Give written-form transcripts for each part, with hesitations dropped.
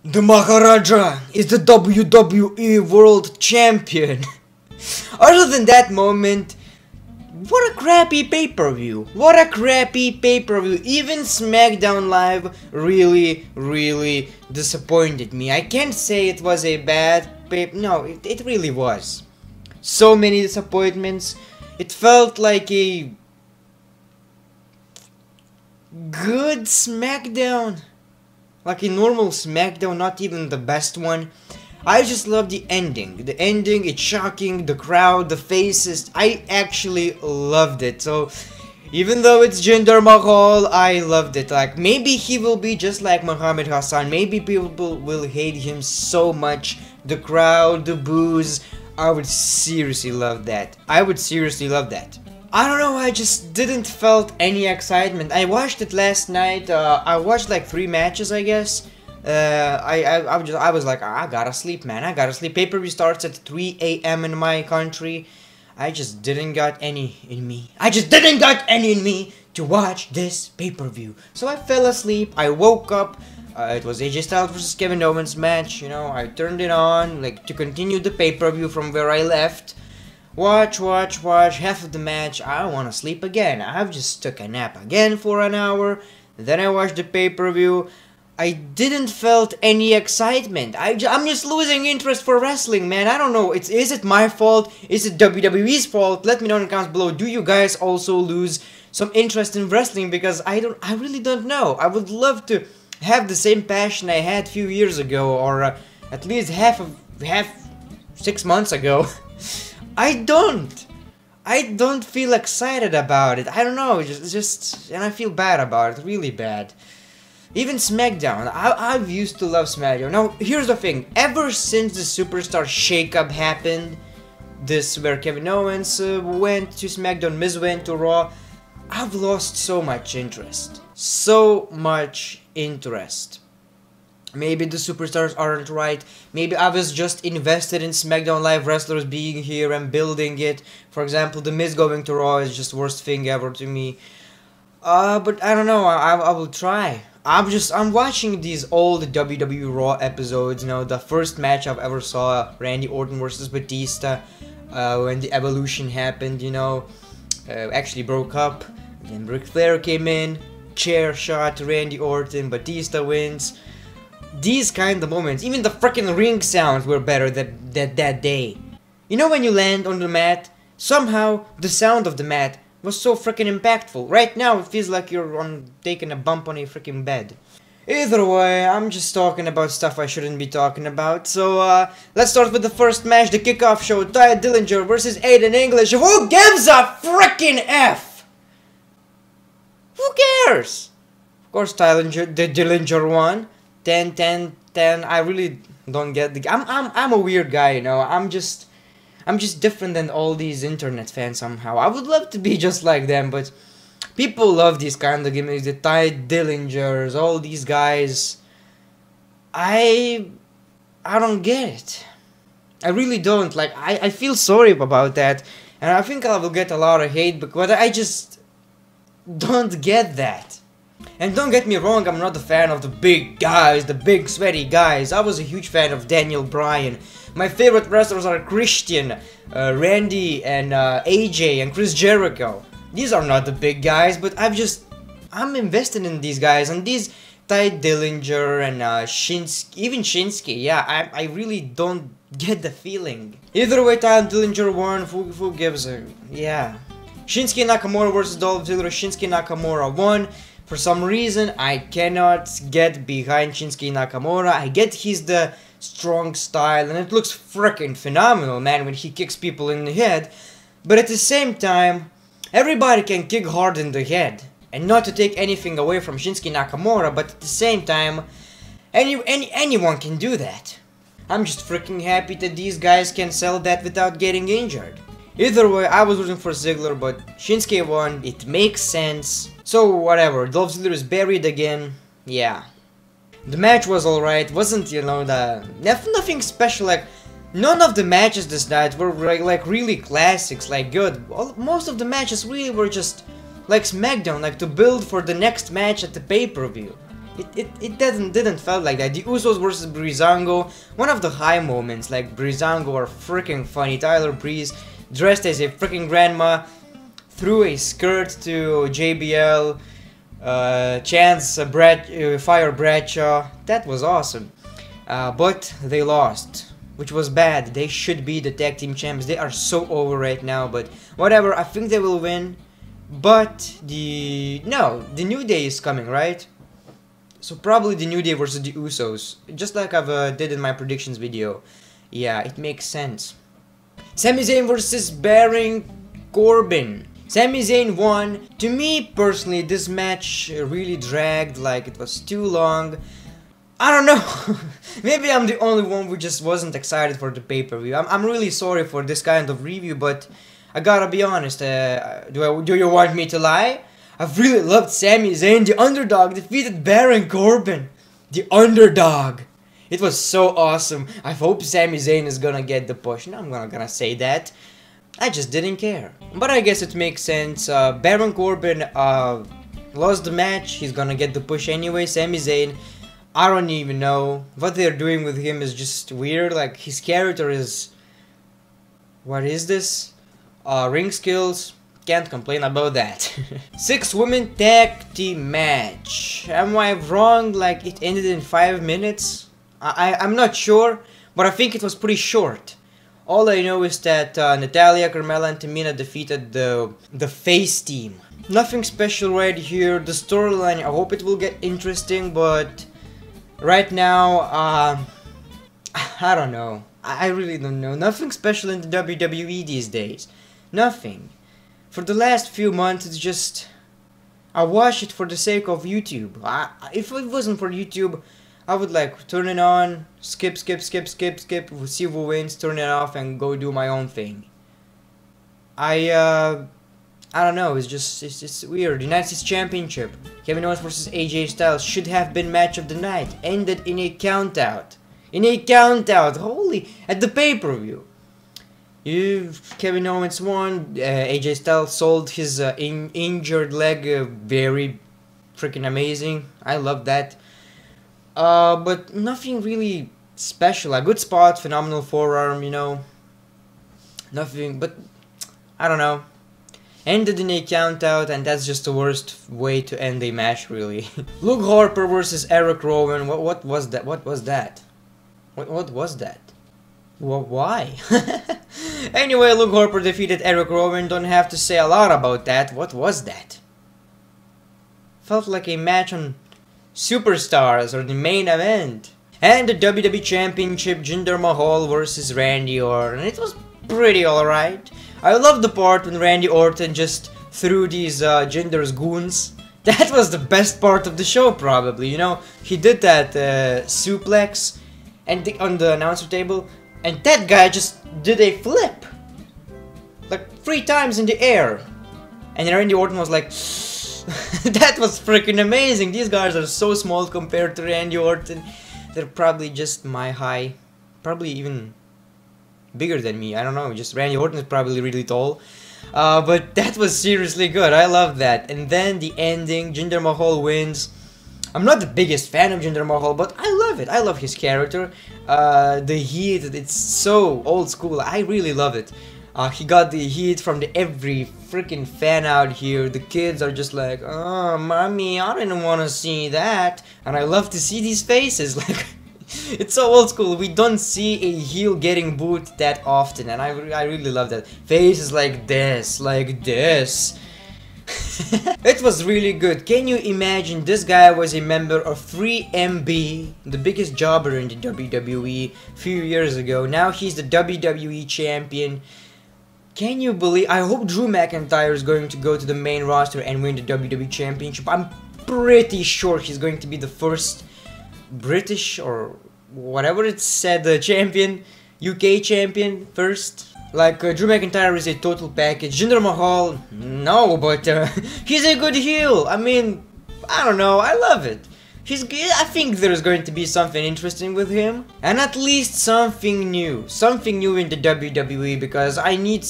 The Maharaja is the WWE World Champion. Other than that moment, what a crappy pay-per-view. What a crappy pay-per-view. Even SmackDown Live really disappointed me. I can't say it was a bad no, it really was. So many disappointments. It felt like a good SmackDown. Like a normal SmackDown, not even the best one. I just love the ending. The ending, it's shocking, the crowd, the faces. I actually loved it. So, even though it's Jinder Mahal, I loved it. Like, maybe he will be just like Muhammad Hassan. Maybe people will hate him so much. The crowd, the boos. I would seriously love that. I would seriously love that. I don't know, I just didn't felt any excitement. I watched it last night. I watched like 3 matches, I guess. I was like, I gotta sleep, man. I gotta sleep. Pay-per-view starts at 3 a.m. in my country. I just didn't got any in me. I just didn't got any in me to watch this pay-per-view. So I fell asleep. I woke up. It was AJ Styles versus Kevin Owens match. You know, I turned it on like to continue the pay-per-view from where I left. Watch, half of the match, I wanna sleep again. I've just took a nap again for an hour, then I watched the pay-per-view. I didn't felt any excitement. I'm just losing interest for wrestling, man. I don't know, is it my fault? Is it WWE's fault? Let me know in the comments below. Do you guys also lose some interest in wrestling? Because I really don't know. I would love to have the same passion I had a few years ago, or at least half 6 months ago. I don't feel excited about it. I don't know, and I feel bad about it, really bad. Even SmackDown, I've used to love SmackDown. Now, here's the thing, ever since the Superstar shakeup happened, this where Kevin Owens went to SmackDown, Miz went to Raw, I've lost so much interest. So much interest. Maybe the superstars aren't right. Maybe I was just invested in SmackDown Live wrestlers being here and building it. For example, The Miz going to Raw is just worst thing ever to me. But I don't know. I will try. I'm watching these old WWE Raw episodes. You know, the first match I've ever saw, Randy Orton versus Batista, when the Evolution happened. You know, actually broke up. Then Ric Flair came in, chair shot to Randy Orton. Batista wins. These kind of moments, even the freaking ring sounds were better that day. You know when you land on the mat, somehow the sound of the mat was so freaking impactful. Right now it feels like you're taking a bump on a freaking bed. Either way, I'm just talking about stuff I shouldn't be talking about. So let's start with the first match, the kickoff show, Tye Dillinger versus Aiden English. Who gives a freaking F? Who cares? Of course Dillinger won. 10, I really don't get the... I'm a weird guy, you know. I'm just different than all these internet fans somehow. I would love to be just like them, but people love these kind of gimmicks, the Tye Dillingers, all these guys. I don't get it. I really don't. Like, I feel sorry about that, and I think I will get a lot of hate, but I just don't get that. And don't get me wrong, I'm not a fan of the big guys, the big sweaty guys. I was a huge fan of Daniel Bryan. My favorite wrestlers are Christian, Randy, and AJ, and Chris Jericho. These are not the big guys, but I'm invested in these guys, and these Tye Dillinger and Shinsuke, even Shinsuke, yeah, I really don't get the feeling. Either way, Tye Dillinger won, who gives a, yeah. Shinsuke Nakamura versus Dolph Ziggler, Shinsuke Nakamura won. For some reason, I cannot get behind Shinsuke Nakamura. I get he's the strong style, and it looks freaking phenomenal, man, when he kicks people in the head. But at the same time, everybody can kick hard in the head. And not to take anything away from Shinsuke Nakamura, but at the same time, anyone can do that. I'm just freaking happy that these guys can sell that without getting injured. Either way, I was rooting for Ziggler, but Shinsuke won. It makes sense. So whatever, Dolph Ziggler is buried again. Yeah. The match was alright. Wasn't, you know, nothing special. Like, none of the matches this night were like really classics, like good. Most of the matches really were just like SmackDown, like to build for the next match at the pay-per-view. It didn't felt like that. The Usos versus Breezango, one of the high moments. Like Breezango are freaking funny. Tyler Breeze dressed as a freaking grandma, threw a skirt to JBL. Chance Fire Bradshaw. That was awesome. But they lost, which was bad. They should be the tag team champs. They are so over right now, but whatever. I think they will win. But the New Day is coming, right? So probably the New Day versus the Usos, just like I've did in my predictions video. Yeah, it makes sense. Sami Zayn versus Baron Corbin. Sami Zayn won. To me personally, this match really dragged, like it was too long. I don't know. Maybe I'm the only one who just wasn't excited for the pay-per-view. I'm really sorry for this kind of review, but I gotta be honest. Do you want me to lie? I've really loved Sami Zayn. The underdog defeated Baron Corbin. The underdog. It was so awesome. I hope Sami Zayn is gonna get the push. No, I'm not gonna say that. I just didn't care. But I guess it makes sense. Baron Corbin lost the match. He's gonna get the push anyway. Sami Zayn, I don't even know. What they're doing with him is just weird. Like, his character is... What is this? Ring skills. Can't complain about that. 6-women tag team match. Am I wrong? Like, it ended in 5 minutes? I'm not sure, but I think it was pretty short. All I know is that Natalya, Carmella, and Tamina defeated the face team. Nothing special right here. The storyline, I hope it will get interesting, but right now, I don't know. I really don't know. Nothing special in the WWE these days. Nothing. For the last few months, it's just... I watch it for the sake of YouTube. If it wasn't for YouTube, I would like turn it on, skip, see who wins, turn it off, and go do my own thing. I don't know, it's weird. United States Championship, Kevin Owens versus AJ Styles should have been match of the night. Ended in a countout. Holy, at the pay-per-view. Kevin Owens won. AJ Styles sold his injured leg. Very freaking amazing. I love that. But nothing really special. A good spot, phenomenal forearm, you know. Nothing, but I don't know. Ended in a countout, and that's just the worst way to end a match, really. Luke Harper versus Eric Rowan. What was that? What was that? What was that? Why? Anyway, Luke Harper defeated Eric Rowan. Don't have to say a lot about that. What was that? Felt like a match on Superstars or the main event. And the WWE Championship, Jinder Mahal versus Randy Orton. It was pretty alright. I love the part when Randy Orton just threw these Jinder's goons. That was the best part of the show, probably. You know, he did that suplex and on the announcer table. And that guy just did a flip. Like 3 times in the air. And Randy Orton was like... That was freaking amazing. These guys are so small compared to Randy Orton. They're probably just my high. Probably even bigger than me. I don't know. Just Randy Orton is probably really tall. But that was seriously good. I love that. And then the ending. Jinder Mahal wins. I'm not the biggest fan of Jinder Mahal, but I love it. I love his character. The heat, it's so old school. I really love it. He got the heat from every freaking fan out here. The kids are just like, oh, mommy, I didn't want to see that. And I love to see these faces. Like, it's so old school. We don't see a heel getting booed that often. And I really love that. Faces like this, It was really good. Can you imagine this guy was a member of 3MB, the biggest jobber in the WWE a few years ago. Now he's the WWE champion. Can you believe? I hope Drew McIntyre is going to go to the main roster and win the WWE championship. I'm pretty sure he's going to be the first British or whatever it said, the champion, UK champion first. Like, Drew McIntyre is a total package. Jinder Mahal, no, but he's a good heel. I mean, I don't know, I love it. I think there's going to be something interesting with him. And at least something new. Something new in the WWE, because I need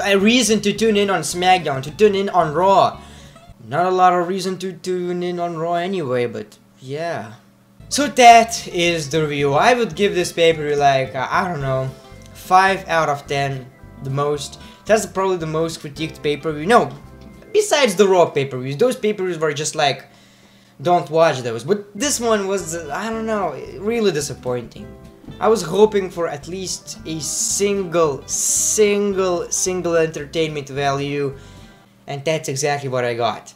a reason to tune in on SmackDown, to tune in on Raw. Not a lot of reason to tune in on Raw anyway, but yeah. So that is the review. I would give this pay-per-view like, I don't know, 5 out of 10, the most. That's probably the most critiqued pay-per-view. No, besides the Raw pay-per-views. Those pay-per-views were just like, don't watch those. But this one was, I don't know, really disappointing. I was hoping for at least a single entertainment value, and that's exactly what I got.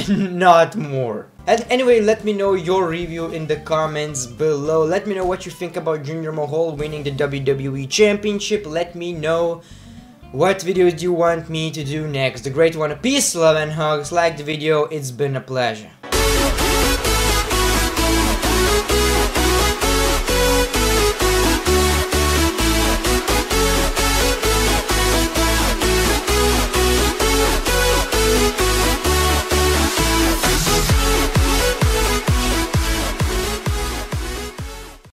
Not more. And anyway, let me know your review in the comments below. Let me know what you think about Jinder Mahal winning the WWE Championship. Let me know what videos do you want me to do next. The Great One, peace, love, and hugs. Like the video, it's been a pleasure.